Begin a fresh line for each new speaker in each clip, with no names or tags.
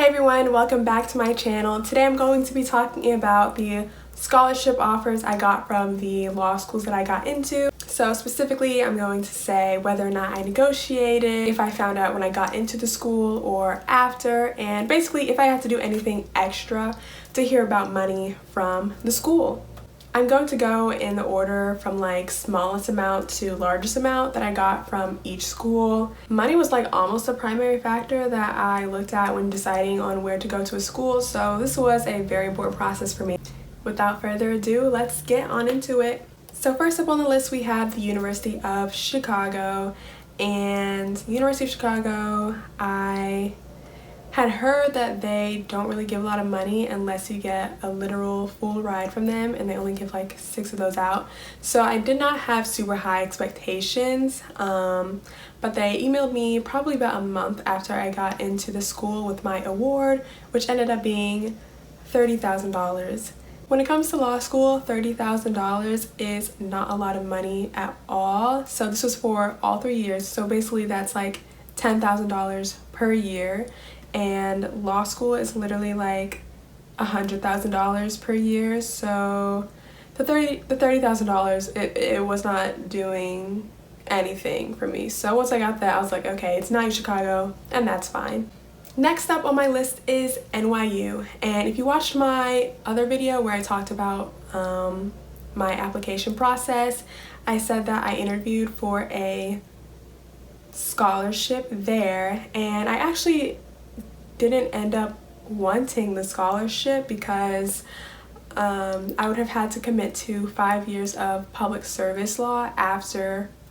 everyone, welcome back to my channel. Today I'm going to be talking about the scholarship offers I got from the law schools that I got into. So specifically, I'm going to say whether or not I negotiated, if I found out when I got into the school or after, and basically if I had to do anything extra to hear about money from the school. I'm going to go in the order from like smallest amount to largest amount that I got from each school. Money was like almost a primary factor that I looked at when deciding on where to go to a school, so this was a very important process for me. Without further ado, let's get on into it. So first up on the list we have the University of Chicago, and the University of Chicago, I had heard that they don't really give a lot of money unless you get a literal full ride from them, and they only give like 6 of those out. So I did not have super high expectations, but they emailed me probably about a month after I got into the school with my award, which ended up being $30,000. When it comes to law school, $30,000 is not a lot of money at all. So this was for all 3 years, so basically that's like $10,000 per year. And law school is literally like $100,000 per year, so the $30,000 it was not doing anything for me. So once I got that, I was like, okay, it's not UChicago, and that's fine. Next up on my list is NYU, and if you watched my other video where I talked about my application process, I said that I interviewed for a scholarship there, and I actually didn't end up wanting the scholarship because I would have had to commit to 5 years of public service law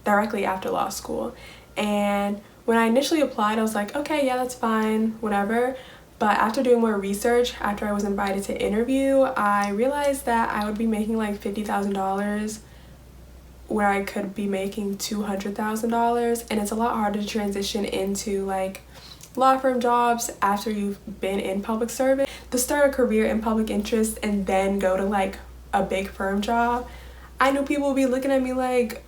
directly after law school. And when I initially applied, I was like, okay, yeah, that's fine, whatever. But after doing more research, after I was invited to interview, I realized that I would be making like $50,000 where I could be making $200,000, and it's a lot harder to transition into like law firm jobs after you've been in public service. To start a career in public interest and then go to like a big firm job, I knew people would be looking at me like,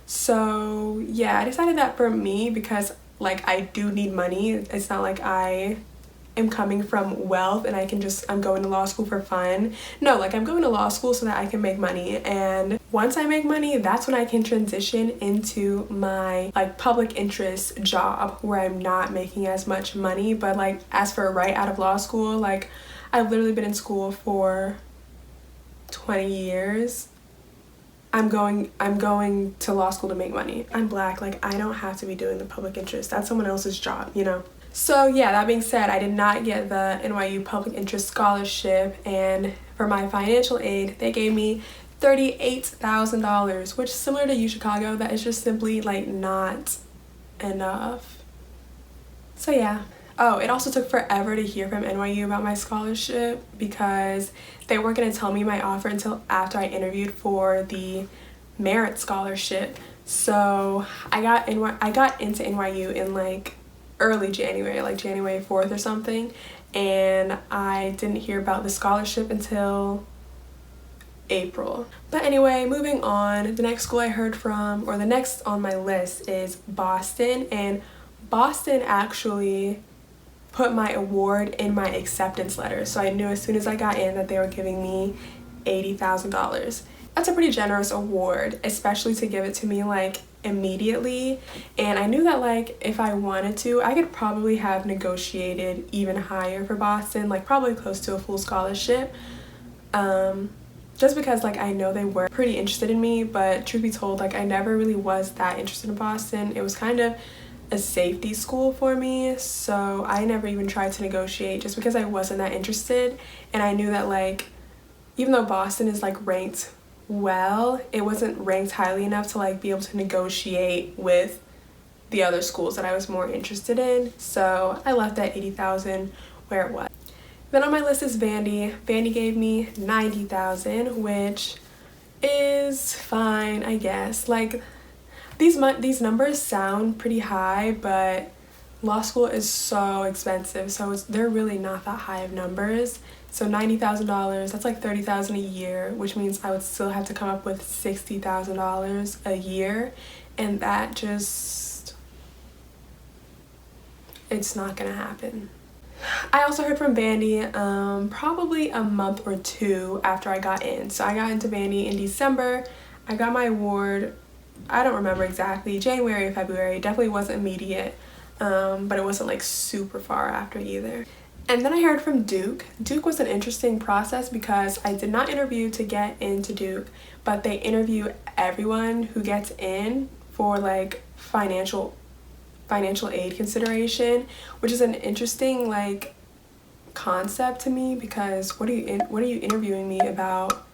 so yeah, I decided that for me, because like I do need money. It's not like I am coming from wealth and I'm going to law school for fun. No, like I'm going to law school so that I can make money, and once I make money, that's when I can transition into my like public interest job where I'm not making as much money. But like as for right out of law school, like I've literally been in school for 20 years. I'm going to law school to make money. I'm Black, like I don't have to be doing the public interest. That's someone else's job, you know? So yeah, that being said, I did not get the NYU Public Interest Scholarship, and for my financial aid, they gave me $38,000, which is similar to UChicago, that is just simply like not enough. So yeah. Oh, it also took forever to hear from NYU about my scholarship because they weren't going to tell me my offer until after I interviewed for the merit scholarship. So I got into NYU in like early January, like January 4th or something, and I didn't hear about the scholarship until April. But anyway, moving on, the next school I heard from, or the next on my list, is Boston, and Boston actually put my award in my acceptance letter, so I knew as soon as I got in that they were giving me $80,000. That's a pretty generous award, especially to give it to me like immediately, and I knew that like if I wanted to, I could probably have negotiated even higher for Boston, like probably close to a full scholarship, just because like I know they were pretty interested in me. But truth be told, like I never really was that interested in Boston. It was kind of a safety school for me, so I never even tried to negotiate just because I wasn't that interested. And I knew that like even though Boston is like ranked well, it wasn't ranked highly enough to like be able to negotiate with the other schools that I was more interested in, so I left that $80,000 where it was. Then on my list is Vandy. Vandy gave me $90,000, which is fine, I guess. Like these numbers sound pretty high, but law school is so expensive, so they're really not that high of numbers. So $90,000, that's like $30,000 a year, which means I would still have to come up with $60,000 a year, and that just, it's not gonna happen. I also heard from Vandy probably a month or two after I got in. So I got into Vandy in December. I got my award, I don't remember exactly, January or February. It definitely wasn't immediate, but it wasn't like super far after either. And then I heard from Duke. Duke was an interesting process because I did not interview to get into Duke, but they interview everyone who gets in for like financial aid consideration, which is an interesting like concept to me, because what are you interviewing me about?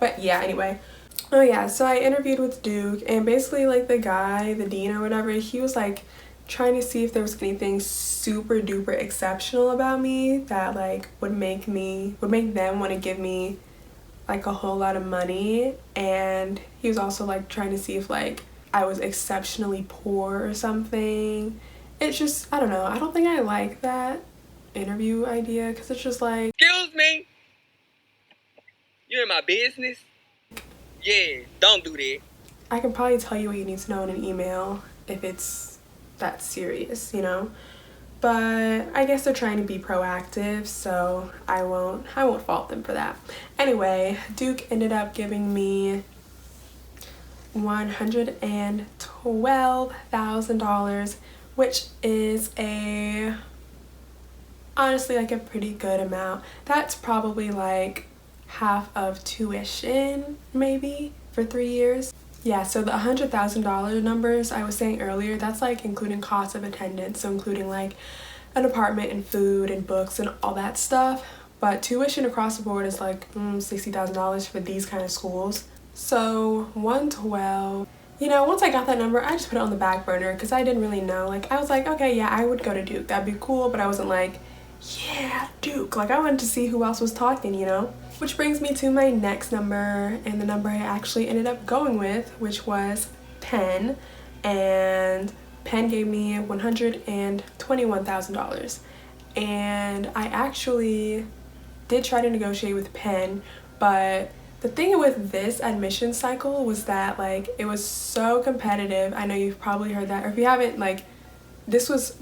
But yeah, anyway. Oh yeah, so I interviewed with Duke, and basically like the guy, the dean or whatever, he was like trying to see if there was anything super duper exceptional about me that like would make them want to give me like a whole lot of money. And he was also like trying to see if like I was exceptionally poor or something. It's just, I don't know, I don't think I like that interview idea, because it's just like,
excuse me, you in my business? Yeah, don't do that.
I can probably tell you what you need to know in an email if it's that serious, you know? But I guess they're trying to be proactive, so I won't fault them for that. Anyway, Duke ended up giving me $112,000, which is honestly like a pretty good amount. That's probably like half of tuition maybe for 3 years. Yeah, so the $100,000 numbers I was saying earlier, that's like including cost of attendance, so including like an apartment and food and books and all that stuff. But tuition across the board is like $60,000 for these kind of schools. So 112, you know, once I got that number, I just put it on the back burner because I didn't really know. Like, I was like, okay, yeah, I would go to Duke, that'd be cool, but I wasn't like, yeah, Duke. Like, I wanted to see who else was talking, you know? Which brings me to my next number, and the number I actually ended up going with, which was Penn. And Penn gave me $121,000. And I actually did try to negotiate with Penn, but the thing with this admission cycle was that like it was so competitive. I know you've probably heard that, or if you haven't, like, this was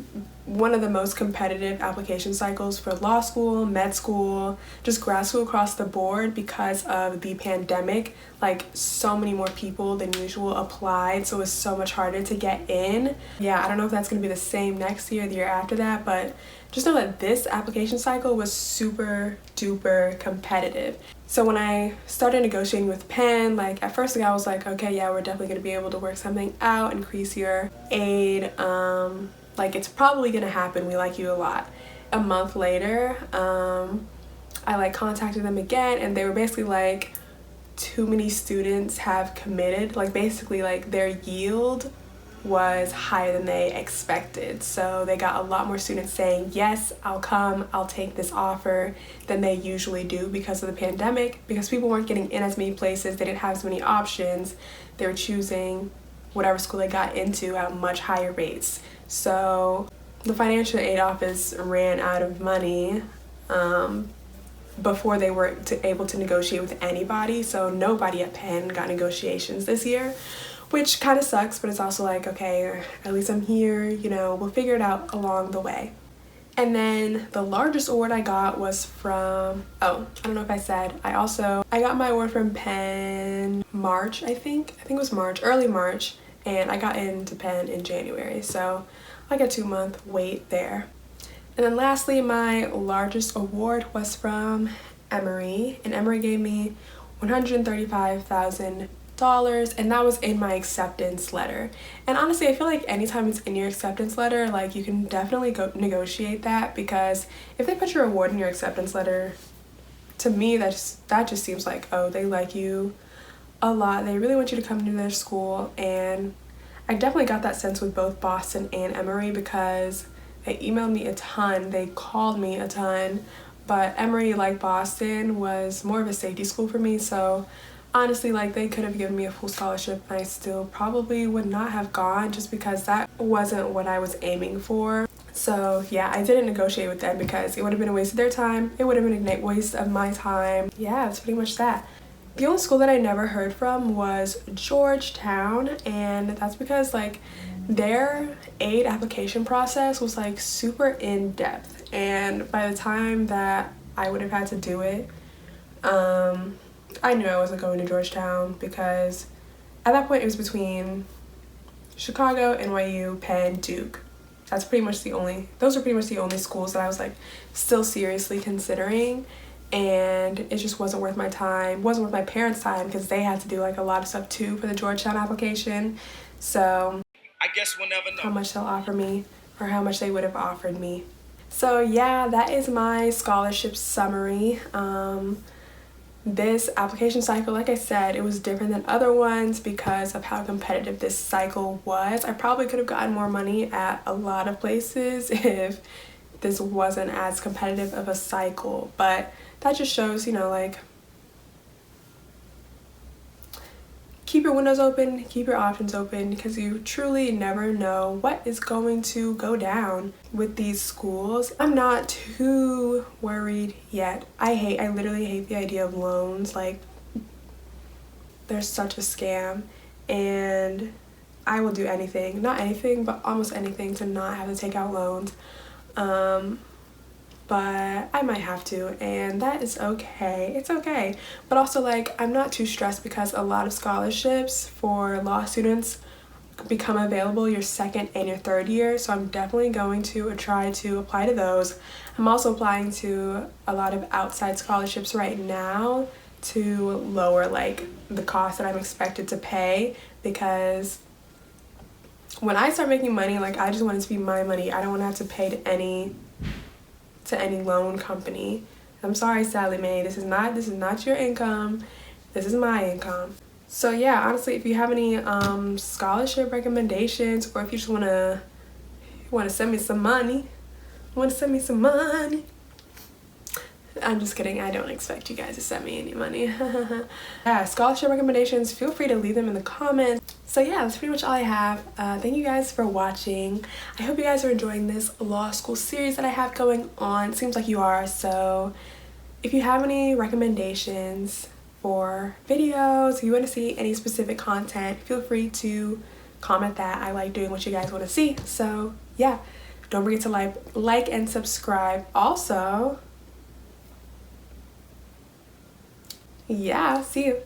one of the most competitive application cycles for law school, med school, just grad school across the board because of the pandemic. Like, so many more people than usual applied, so it was so much harder to get in. Yeah, I don't know if that's going to be the same next year, the year after that, but just know that this application cycle was super duper competitive. So when I started negotiating with Penn, like at first the guy was like, okay, yeah, we're definitely gonna be able to work something out, increase your aid, like it's probably gonna happen, we like you a lot. A month later, I like contacted them again, and they were basically like, too many students have committed. Like basically like their yield was higher than they expected, so they got a lot more students saying, yes, I'll come, I'll take this offer, than they usually do because of the pandemic. Because people weren't getting in as many places, they didn't have as many options, they were choosing whatever school they got into at much higher rates. So the financial aid office ran out of money before they were able to negotiate with anybody, so nobody at Penn got negotiations this year, which kind of sucks, but it's also like, okay, at least I'm here, you know, we'll figure it out along the way. And then the largest award I got was from, oh, I don't know if I said, I got my award from Penn March, I think it was March, early March, and I got into Penn in January, so like a 2-month wait there. And then lastly, my largest award was from Emory, and Emory gave me $135,000, and that was in my acceptance letter. And honestly, I feel like anytime it's in your acceptance letter, like you can definitely go negotiate that, because if they put your award in your acceptance letter, to me that just seems like, oh, they like you a lot, they really want you to come to their school. And I definitely got that sense with both Boston and Emory, because they emailed me a ton, they called me a ton, but Emory, like Boston, was more of a safety school for me, so honestly, like, they could have given me a full scholarship and I still probably would not have gone, just because that wasn't what I was aiming for. So yeah, I didn't negotiate with them because it would have been a waste of their time, it would have been a waste of my time. Yeah, it's pretty much that. The only school that I never heard from was Georgetown, and that's because like their aid application process was like super in depth, and by the time that I would have had to do it, I knew I wasn't going to Georgetown because at that point it was between Chicago, NYU, Penn, Duke. Those are pretty much the only schools that I was like still seriously considering, and it just wasn't worth my time, wasn't worth my parents' time because they had to do like a lot of stuff too for the Georgetown application. So
I guess we'll never know
how much they'll offer me or how much they would have offered me. So yeah, that is my scholarship summary. This application cycle, like I said, it was different than other ones because of how competitive this cycle was. I probably could have gotten more money at a lot of places if this wasn't as competitive of a cycle, but that just shows, you know, like, keep your windows open, keep your options open, because you truly never know what is going to go down with these schools. I'm not too worried yet. I literally hate the idea of loans. Like, they're such a scam, and I will do anything, not anything, but almost anything to not have to take out loans. But I might have to, and that is okay. It's okay. But also, like, I'm not too stressed because a lot of scholarships for law students become available your second and your third year, so I'm definitely going to try to apply to those. I'm also applying to a lot of outside scholarships right now to lower like the cost that I'm expected to pay, because when I start making money, like, I just want it to be my money. I don't want to have to pay to any loan company. I'm sorry, Sally Mae, this is not your income. This is my income. So yeah, honestly, if you have any scholarship recommendations, or if you just wanna send me some money, I'm just kidding. I don't expect you guys to send me any money. Yeah, scholarship recommendations, feel free to leave them in the comments. So yeah, that's pretty much all I have. Thank you guys for watching. I hope you guys are enjoying this law school series that I have going on. It seems like you are. So if you have any recommendations for videos, if you want to see any specific content, feel free to comment that. I like doing what you guys want to see. So yeah, don't forget to like and subscribe. Also, yeah, see you.